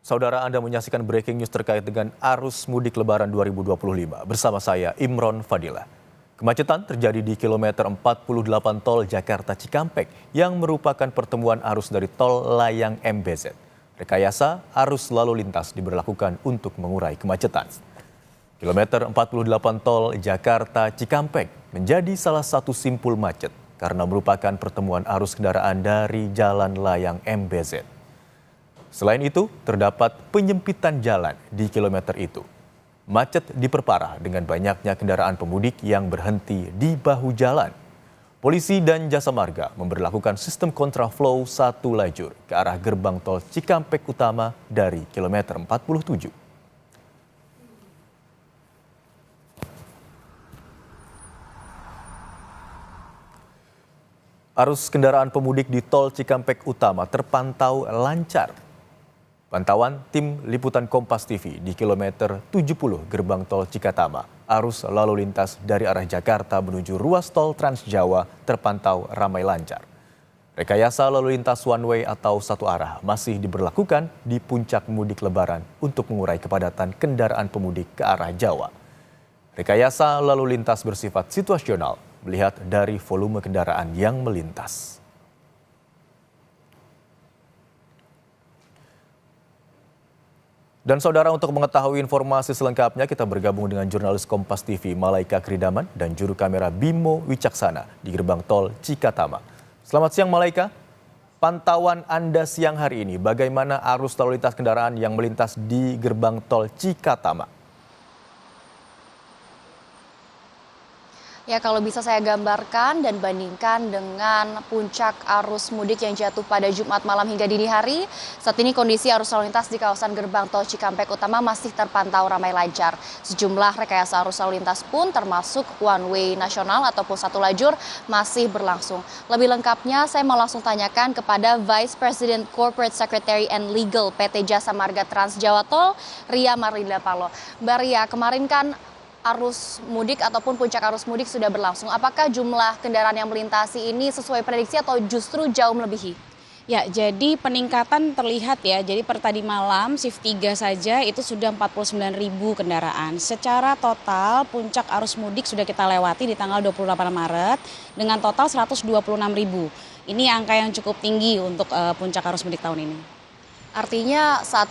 Saudara, Anda menyaksikan breaking news terkait dengan arus mudik Lebaran 2025. Bersama saya, Imron Fadilah. Kemacetan terjadi di kilometer 48 tol Jakarta Cikampek yang merupakan pertemuan arus dari tol Layang MBZ. Rekayasa arus lalu lintas diberlakukan untuk mengurai kemacetan. Kilometer 48 tol Jakarta Cikampek menjadi salah satu simpul macet karena merupakan pertemuan arus kendaraan dari Jalan Layang MBZ. Selain itu, terdapat penyempitan jalan di kilometer itu. Macet diperparah dengan banyaknya kendaraan pemudik yang berhenti di bahu jalan. Polisi dan Jasa Marga memberlakukan sistem kontraflow satu lajur ke arah gerbang tol Cikampek Utama dari kilometer 47. Arus kendaraan pemudik di tol Cikampek Utama terpantau lancar. Pantauan tim liputan Kompas TV di kilometer 70 gerbang tol Cikatama. Arus lalu lintas dari arah Jakarta menuju ruas tol Trans Jawa terpantau ramai lancar. Rekayasa lalu lintas one way atau satu arah masih diberlakukan di puncak mudik Lebaran untuk mengurai kepadatan kendaraan pemudik ke arah Jawa. Rekayasa lalu lintas bersifat situasional melihat dari volume kendaraan yang melintas. Dan saudara, untuk mengetahui informasi selengkapnya kita bergabung dengan jurnalis Kompas TV Malaika Kridaman dan juru kamera Bimo Wicaksana di gerbang tol Cikatama. Selamat siang Malaika, pantauan Anda siang hari ini bagaimana arus lalu lintas kendaraan yang melintas di gerbang tol Cikatama? Ya, kalau bisa saya gambarkan dan bandingkan dengan puncak arus mudik yang jatuh pada Jumat malam hingga dini hari, saat ini kondisi arus lalu lintas di kawasan gerbang tol Cikampek Utama masih terpantau ramai lancar. Sejumlah rekayasa arus lalu lintas pun termasuk one way nasional ataupun satu lajur masih berlangsung. Lebih lengkapnya saya mau langsung tanyakan kepada Vice President Corporate Secretary and Legal PT Jasa Marga Trans Jawa Tol, Ria Marlinda Palo. Mbak Ria, kemarin kan arus mudik ataupun puncak arus mudik sudah berlangsung. Apakah jumlah kendaraan yang melintasi ini sesuai prediksi atau justru jauh melebihi? Ya, jadi peningkatan terlihat ya. Jadi per tadi malam shift 3 saja itu sudah 49.000 kendaraan. Secara total puncak arus mudik sudah kita lewati di tanggal 28 Maret dengan total 126.000. Ini angka yang cukup tinggi untuk puncak arus mudik tahun ini. Artinya saat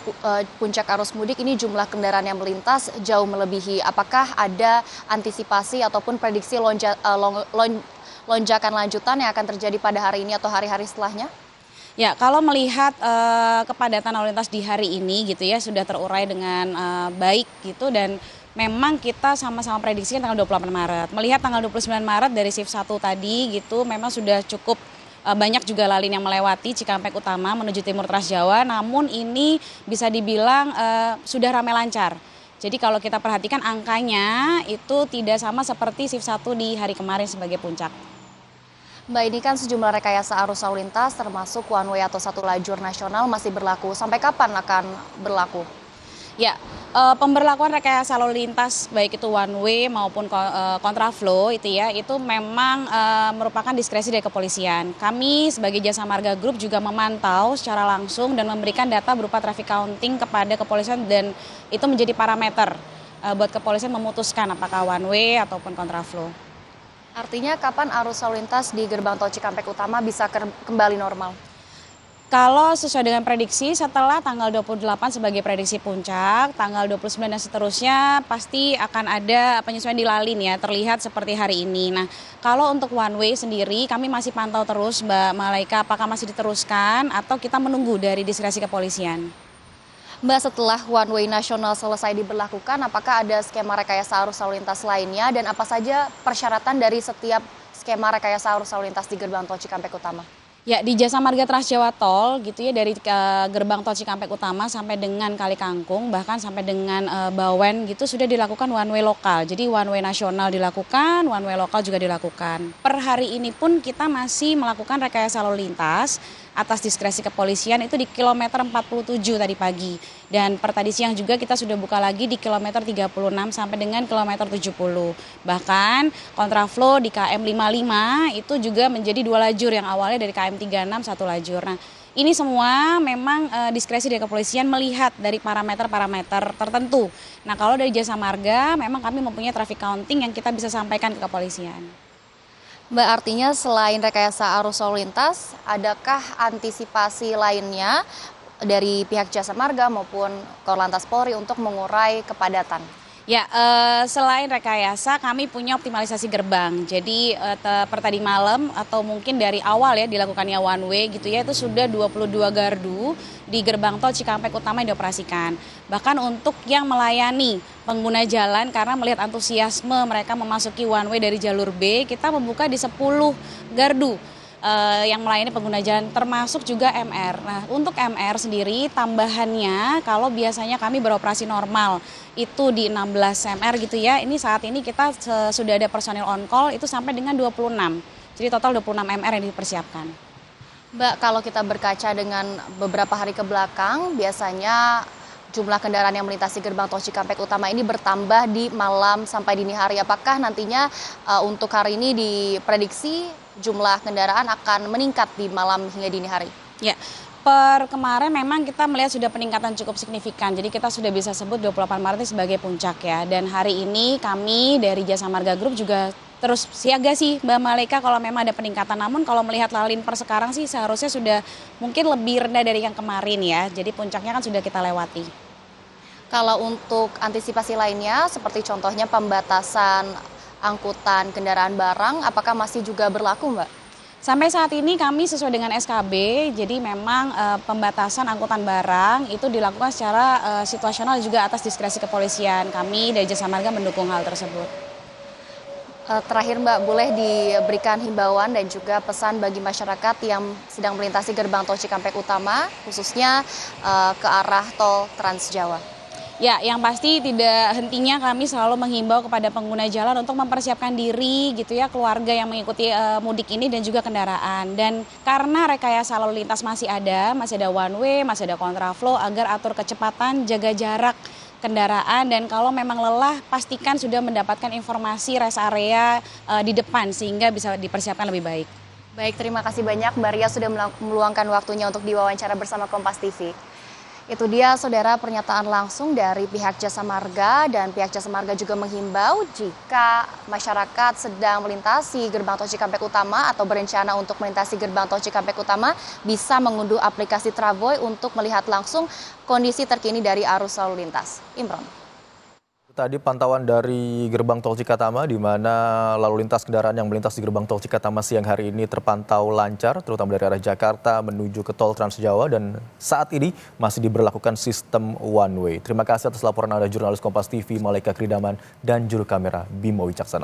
puncak arus mudik ini jumlah kendaraan yang melintas jauh melebihi. Apakah ada antisipasi ataupun prediksi lonjakan lanjutan yang akan terjadi pada hari ini atau hari-hari setelahnya? Ya, kalau melihat kepadatan lalu lintas di hari ini gitu ya sudah terurai dengan baik gitu, dan memang kita sama-sama prediksikan tanggal 28 Maret. Melihat tanggal 29 Maret dari shift 1 tadi gitu memang sudah cukup banyak juga lalin yang melewati Cikampek Utama menuju timur Trans Jawa, namun ini bisa dibilang sudah ramai lancar. Jadi kalau kita perhatikan angkanya itu tidak sama seperti shift 1 di hari kemarin sebagai puncak. Mbak, ini kan sejumlah rekayasa arus lalu lintas termasuk one way atau satu lajur nasional masih berlaku. Sampai kapan akan berlaku? Ya, pemberlakuan rekayasa lalu lintas baik itu one way maupun kontraflow itu memang merupakan diskresi dari kepolisian. Kami sebagai Jasa Marga Group juga memantau secara langsung dan memberikan data berupa traffic counting kepada kepolisian, dan itu menjadi parameter buat kepolisian memutuskan apakah one way ataupun kontraflow. Artinya kapan arus lalu lintas di gerbang tol Cikampek Utama bisa kembali normal? Kalau sesuai dengan prediksi setelah tanggal 28 sebagai prediksi puncak, tanggal 29 dan seterusnya pasti akan ada penyesuaian di lalin ya, terlihat seperti hari ini. Nah, kalau untuk one way sendiri kami masih pantau terus Mbak Malaika, apakah masih diteruskan atau kita menunggu dari diskresi kepolisian. Mbak, setelah one way nasional selesai diberlakukan, apakah ada skema rekayasa arus lalu lintas lainnya dan apa saja persyaratan dari setiap skema rekayasa arus lalu lintas di gerbang tol Cikampek Utama? Ya, di Jasa Marga Trans Jawa Tol gitu ya, dari gerbang tol Cikampek Utama sampai dengan Kali Kangkung bahkan sampai dengan Bawen gitu sudah dilakukan one way lokal. Jadi one way nasional dilakukan, one way lokal juga dilakukan. Per hari ini pun kita masih melakukan rekayasa lalu lintas atas diskresi kepolisian itu di kilometer 47 tadi pagi. Dan per tadi siang juga kita sudah buka lagi di kilometer 36 sampai dengan kilometer 70. Bahkan kontraflow di KM 55 itu juga menjadi dua lajur yang awalnya dari KM 36 satu lajur. Nah, Ini semua memang diskresi dari kepolisian melihat dari parameter-parameter tertentu. Nah, kalau dari Jasa Marga memang kami mempunyai traffic counting yang kita bisa sampaikan ke kepolisian. Mbak, artinya selain rekayasa arus lalu lintas, adakah antisipasi lainnya dari pihak Jasa Marga maupun Korlantas Polri untuk mengurai kepadatan? Ya, selain rekayasa kami punya optimalisasi gerbang. Jadi per tadi malam atau mungkin dari awal ya dilakukannya one way gitu ya, itu sudah 22 gardu di gerbang tol Cikampek Utama yang dioperasikan. Bahkan untuk yang melayani pengguna jalan karena melihat antusiasme mereka memasuki one way dari jalur B, kita membuka di 10 gardu yang melayani pengguna jalan termasuk juga MR. Nah, untuk MR sendiri tambahannya kalau biasanya kami beroperasi normal itu di 16 MR gitu ya. Ini saat ini kita sudah ada personil on call itu sampai dengan 26. Jadi total 26 MR yang dipersiapkan. Mbak, kalau kita berkaca dengan beberapa hari ke belakang, biasanya jumlah kendaraan yang melintasi gerbang tol Cikampek Utama ini bertambah di malam sampai dini hari. Apakah nantinya untuk hari ini diprediksi jumlah kendaraan akan meningkat di malam hingga dini hari? Ya, per kemarin memang kita melihat sudah peningkatan cukup signifikan. Jadi kita sudah bisa sebut 28 Maret ini sebagai puncak ya. Dan hari ini kami dari Jasa Marga Group juga terus siaga sih Mbak Malaika kalau memang ada peningkatan. Namun kalau melihat lalin per sekarang sih seharusnya sudah mungkin lebih rendah dari yang kemarin ya. Jadi puncaknya kan sudah kita lewati. Kalau untuk antisipasi lainnya seperti contohnya pembatasan angkutan kendaraan barang, apakah masih juga berlaku, Mbak? Sampai saat ini kami sesuai dengan SKB, jadi memang pembatasan angkutan barang itu dilakukan secara situasional juga atas diskresi kepolisian. Kami dari Jasa Marga mendukung hal tersebut. Terakhir Mbak, boleh diberikan himbauan dan juga pesan bagi masyarakat yang sedang melintasi gerbang tol Cikampek Utama, khususnya ke arah tol Trans Jawa? Ya, yang pasti tidak hentinya kami selalu menghimbau kepada pengguna jalan untuk mempersiapkan diri gitu ya, keluarga yang mengikuti mudik ini dan juga kendaraan. Dan karena rekayasa lalu lintas masih ada one way, masih ada kontraflow, agar atur kecepatan, jaga jarak kendaraan, dan kalau memang lelah pastikan sudah mendapatkan informasi rest area di depan sehingga bisa dipersiapkan lebih baik. Baik, terima kasih banyak Mbak Ria sudah meluangkan waktunya untuk diwawancara bersama Kompas TV. Itu dia saudara pernyataan langsung dari pihak Jasa Marga, dan pihak Jasa Marga juga menghimbau jika masyarakat sedang melintasi gerbang tol Cikampek Utama atau berencana untuk melintasi gerbang tol Cikampek Utama bisa mengunduh aplikasi Travoy untuk melihat langsung kondisi terkini dari arus lalu lintas. Imron. Tadi pantauan dari gerbang tol Cikatama di mana lalu lintas kendaraan yang melintas di gerbang tol Cikatama siang hari ini terpantau lancar, terutama dari arah Jakarta menuju ke tol Trans Jawa, dan saat ini masih diberlakukan sistem one way. Terima kasih atas laporan Anda jurnalis Kompas TV Malaika Kridaman dan juru kamera Bimo Wicaksana.